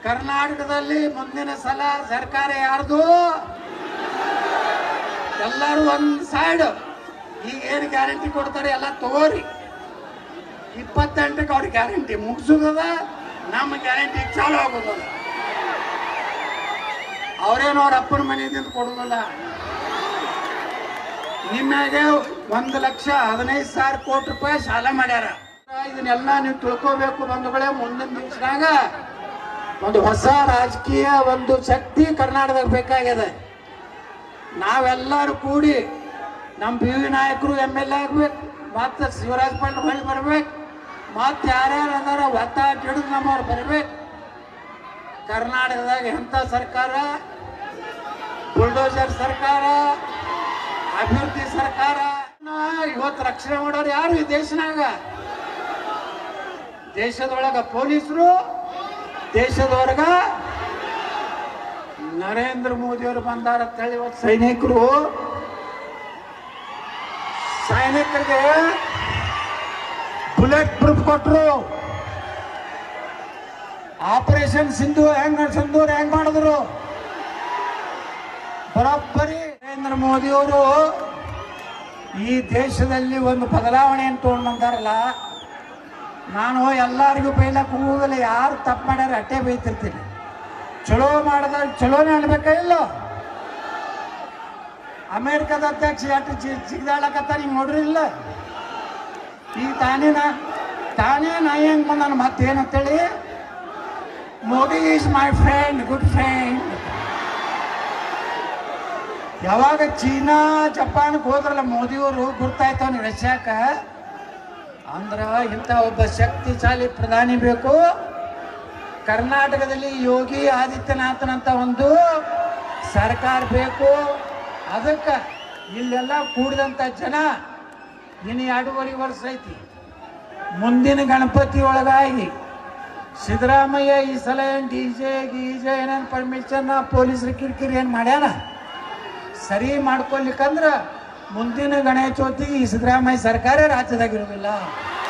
ಕರ್ನಾಟಕದಲ್ಲಿ ಮುಂದಿನ ಸಲ ಸರ್ಕಾರ ಯಾರ್ದು? ಎಲ್ಲರೂ ಒಂದ್ ಸೈಡ್. ಈಗ ಏನು ಗ್ಯಾರಂಟಿ ಕೊಡ್ತಾರೆ ಎಲ್ಲ ತಗೋರಿ. 28ಕ್ಕೆ ಅವ್ರಿಗೆ ಗ್ಯಾರಂಟಿ ಮುಗಿಸೋದದ, ನಮ್ಮ ಗ್ಯಾರಂಟಿ ಚಾಲು ಆಗೋದದ. ಅವ್ರೇನು ಅವ್ರ ಅಪ್ಪನ ಮನೆಯಿಂದ ಕೊಡೋದಿಲ್ಲ. ನಿಮಗೆ 1,15,000 ಕೋಟಿ ರೂಪಾಯಿ ಸಾಲ ಮಾಡ್ಯಾರ. ಇದನ್ನೆಲ್ಲ ನೀವು ತಿಳ್ಕೋಬೇಕು ಬಂಧುಗಳೇ. ಮುಂದಿನ ದಿವಸದಾಗ ಒಂದು ಹೊಸ ರಾಜಕೀಯ ಒಂದು ಶಕ್ತಿ ಕರ್ನಾಟಕದಾಗ ಬೇಕಾಗಿದೆ. ನಾವೆಲ್ಲರೂ ಕೂಡಿ ನಮ್ಮ ಬಿ ವಿ ನಾಯಕರು MLA ಆಗ್ಬೇಕು, ಮತ್ತು ಶಿವರಾಜ್ ಪಾಟೀಲ್ ಹೊಳ್ಳಿ ಬರ್ಬೇಕು, ಮತ್ತು ಯಾರ್ಯಾರು ಅದಾರ ಒತ್ತಾಟ ಹಿಡಿದು ನಮ್ಮವ್ರು ಬರ್ಬೇಕು. ಕರ್ನಾಟಕದಾಗ ಎಂಥ ಸರ್ಕಾರ? ಬುಲ್ಡೋಜರ್ ಸರ್ಕಾರ, ಅಭಿವೃದ್ಧಿ ಸರ್ಕಾರ. ಇವತ್ತು ರಕ್ಷಣೆ ಮಾಡೋರು ಯಾರು ಈ ದೇಶನಾಗ? ದೇಶದೊಳಗ ಪೊಲೀಸರು, ದೇಶದೊಳಗ ನರೇಂದ್ರ ಮೋದಿಯವರು ಬಂದಾರ ಅಂತೇಳಿ ಇವತ್ತು ಸೈನಿಕರಿಗೆ ಬುಲೆಟ್ ಪ್ರೂಫ್ ಕೊಟ್ಟರು. ಆಪರೇಷನ್ ಸಿಂಧೂರ್ ಹೆಂಗ್ ಮಾಡಿದ್ರು ಬರೋಬ್ಬರಿ. ನರೇಂದ್ರ ಮೋದಿಯವರು ಈ ದೇಶದಲ್ಲಿ ಒಂದು ಬದಲಾವಣೆಯನ್ನು ತಗೊಂಡು ಬಂದಾರಲ್ಲ, ನಾನು ಎಲ್ಲರಿಗೂ ಬೈಲಕ್ಕೆ ಹೋಗಲ್ಲ. ಯಾರು ತಪ್ಪು ಮಾಡ್ಯಾರ ಅಟ್ಟೆ ಬೈತಿರ್ತೀನಿ. ಚಲೋ ಮಾಡಿದ್ರೆ ಚಲೋನೇ ಅನ್ಬೇಕ ಇಲ್ಲ? ಅಮೇರಿಕದ ಅಧ್ಯಕ್ಷ ಎಷ್ಟು ಜಿಗ್ದಾಳಕತ್ತಾರ ಈಗ ನೋಡ್ರಿಲ್ಲ. ಈಗ ತಾನೇ ನಾ ಹೆಂಗ್ ಬಂದಾನ ಮತ್ತೇನಂತೇಳಿ, Modi is my friend, good friend. ಯಾವಾಗ ಚೀನಾ ಜಪಾನ್ಗೆ ಹೋದ್ರಲ್ಲ ಮೋದಿಯವರು, ಗುರ್ತಾಯ್ತವನಿ ರಷ್ಯಾಕ. ಅಂದ್ರೆ ಇಂಥ ಒಬ್ಬ ಶಕ್ತಿಶಾಲಿ ಪ್ರಧಾನಿ ಬೇಕು. ಕರ್ನಾಟಕದಲ್ಲಿ ಯೋಗಿ ಆದಿತ್ಯನಾಥನಂತ ಒಂದು ಸರ್ಕಾರ ಬೇಕು. ಅದಕ್ಕೆ ಇಲ್ಲೆಲ್ಲ ಕೂಡಿದಂಥ ಜನ ಇನ್ನು 2.5 ವರ್ಷ ಐತಿ. ಮುಂದಿನ ಗಣಪತಿ ಒಳಗಾಗಿ ಸಿದ್ದರಾಮಯ್ಯ ಈ ಸಲ ಏನು ಡಿಜೆ ಏನೇನು ಪರ್ಮಿಷನ್ ಪೊಲೀಸರು ಕಿರಿಕಿರಿ ಏನು ಮಾಡ್ಯಾನ, ಸರಿ ಮಾಡ್ಕೊಳ್ಲಿಕ್ಕಂದ್ರೆ ಮುಂದಿನ ಗಣೇಶ ಚೌತಿಗೆ ಈ ಸಿದ್ದರಾಮಯ್ಯ ಸರ್ಕಾರ ರಾಜ್ಯದಾಗಿರೋದಿಲ್ಲ.